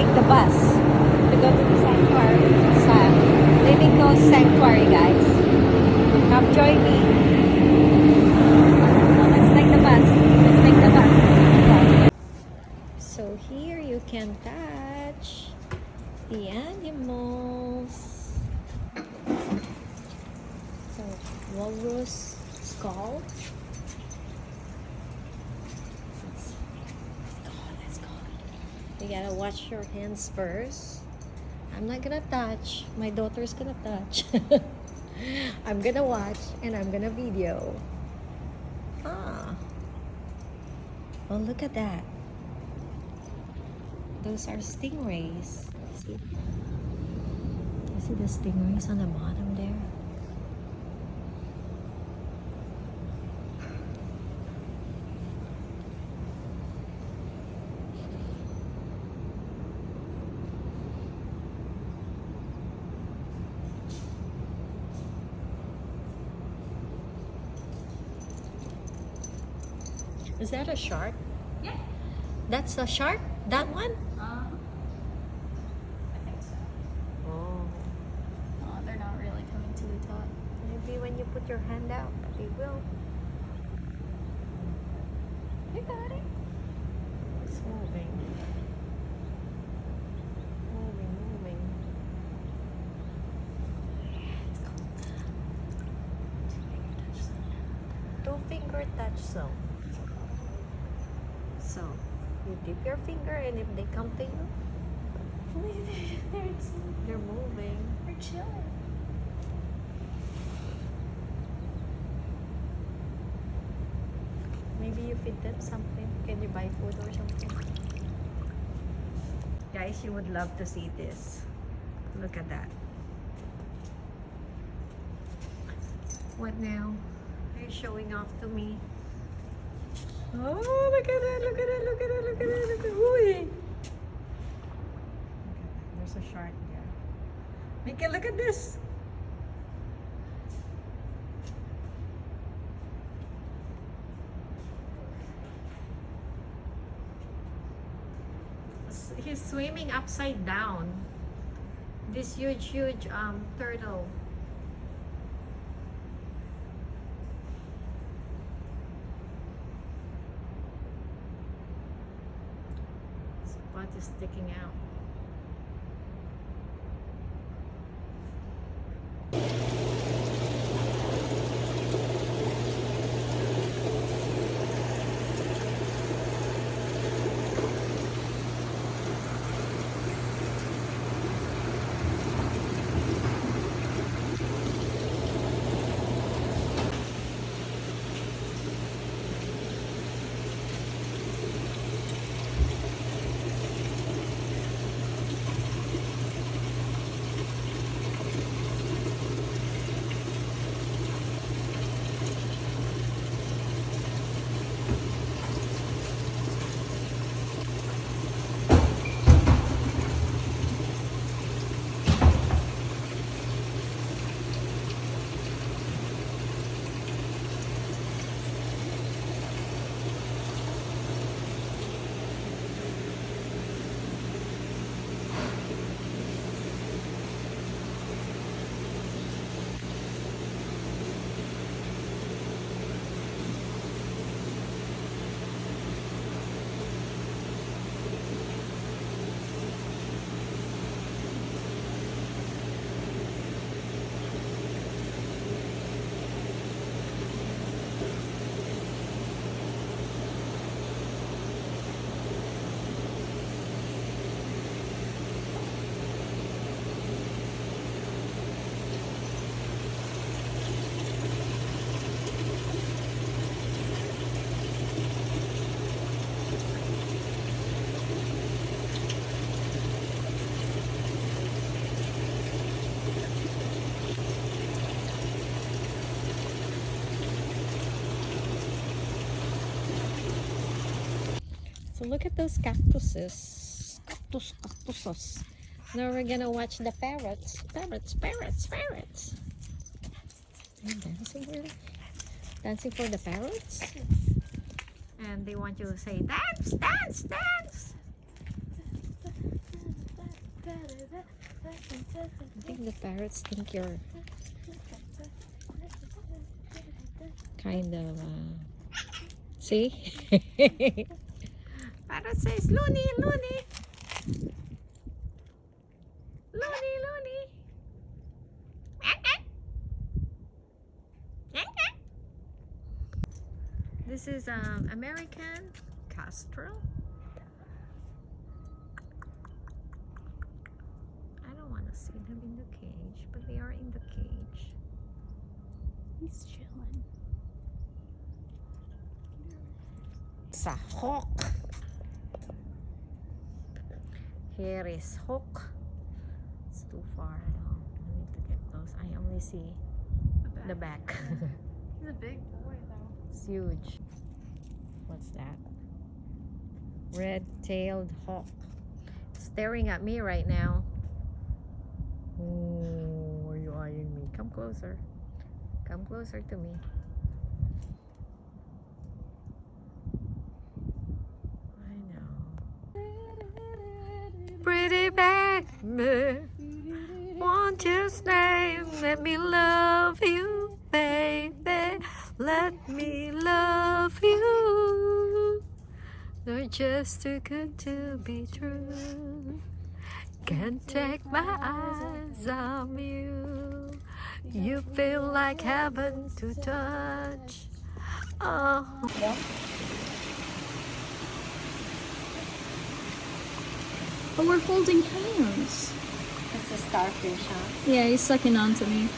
take the bus to go to the sanctuary. Sa Living Coast Sanctuary, guys. Come join me. Let's take the bus. Let's take the bus. So here you can touch the animals. So walrus skull. Let's go. You gotta wash your hands first. I'm not gonna touch. My daughter's gonna touch. I'm gonna watch and I'm gonna video. Ah. Oh, look at that. Those are stingrays. See? You see the stingrays on the bottom there? Is that a shark? Yeah. That's a shark? That one? I think so. Oh. Oh, they're not really coming to the top. Maybe when you put your hand out, they will. You got it. It's moving. Moving. Two-finger touch zone. So, you dip your finger and if they come to you, they're moving. They're chilling. Maybe you feed them something. Can you buy food or something? Guys, you would love to see this. Look at that. What now? Are you showing off to me? Oh, look at that, look at that, look at that, look at that, look at that. Ooh. There's a shark there. Mika, look at this. He's swimming upside down. This huge turtle. His butt is sticking out. So look at those cactuses. Cactuses. Now we're gonna watch the parrots. Parrots. They're dancing here. Dancing for the parrots. And they want you to say, dance. I think the parrots think you're kind of, see? Parrot says, Looney, Looney. Looney, Looney. This is American Kestrel. I don't want to see them in the cage, but they are in the cage. He's chilling. It's a hawk. Here is hawk. It's too far though. I need to get close. I only see the back. He's a big boy though. It's huge. What's that? Red-tailed hawk. Staring at me right now. Oh, are you eyeing me? Come closer. Come closer to me. I know. Pretty baby, won't you stay? Let me love you, baby. Let me love you. You're just too good to be true. Can't take my eyes on you. You feel like heaven to touch. Oh. Oh, we're holding hands. It's a starfish, huh? Yeah, he's sucking onto me.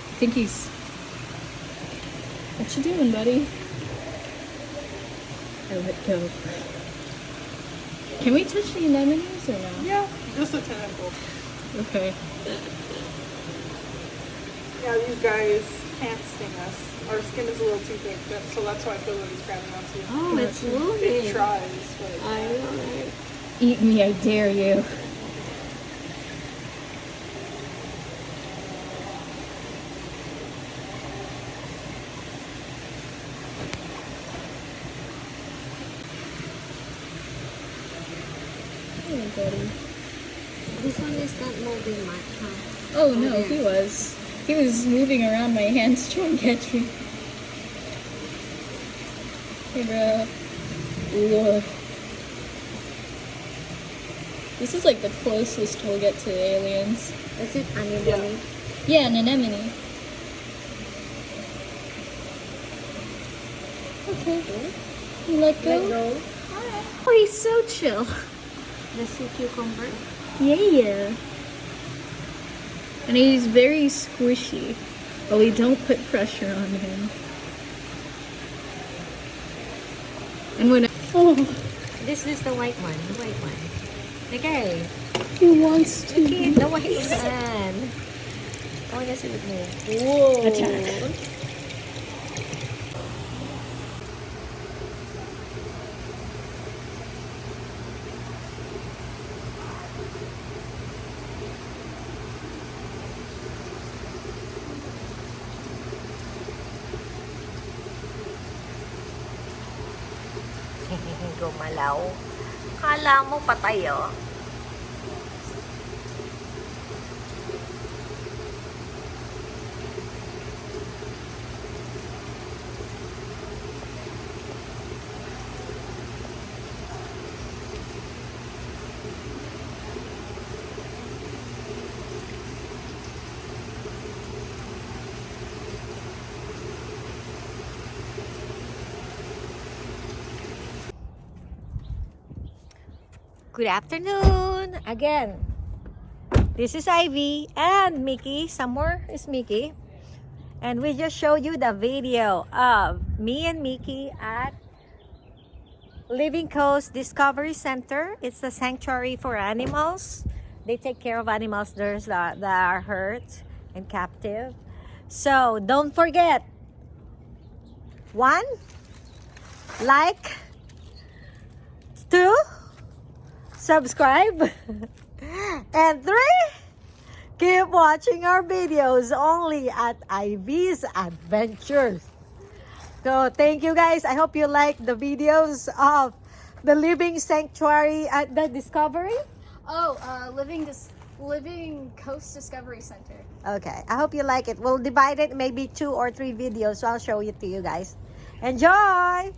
I think he's... What you doing, buddy? I let go. Can we touch the anemones or no? Yeah, just a tentacle. Okay. Yeah, these guys can't sting us. Our skin is a little too thick, so that's why I feel like he's grabbing onto you. Oh, it's moving. It tries, but I know, right? Eat me, I dare you. Hey, buddy. This one is not moving much, huh? Oh no, he was. He was moving around my hands trying to catch me. Hey, bro. Look. This is like the closest we'll get to aliens. Is it anemone? Yeah, an anemone. Okay. You let go? Let go. Oh, he's so chill. The sea cucumber. Yeah. And he's very squishy, but we don't put pressure on him. And when This is the white one. The white one. Okay. he wants to, Okay, the white one. I want to see it move. whoa, attack. Gumalaw. Kala mo patay, oh. Good afternoon again. This is Ivy and Mickey. Somewhere is Mickey. And we just showed you the video of me and Mickey at Living Coast Discovery Center. It's a sanctuary for animals. They take care of animals that are hurt and captive. So don't forget, 1, like, 2, subscribe, and 3, keep watching our videos only at Ivy's Adventures. So thank you guys. I hope you like the videos of the Living Sanctuary at the Discovery. Oh, Living Coast Discovery Center. Okay, I hope you like it. We'll divide it maybe 2 or 3 videos, so I'll show it to you guys. Enjoy!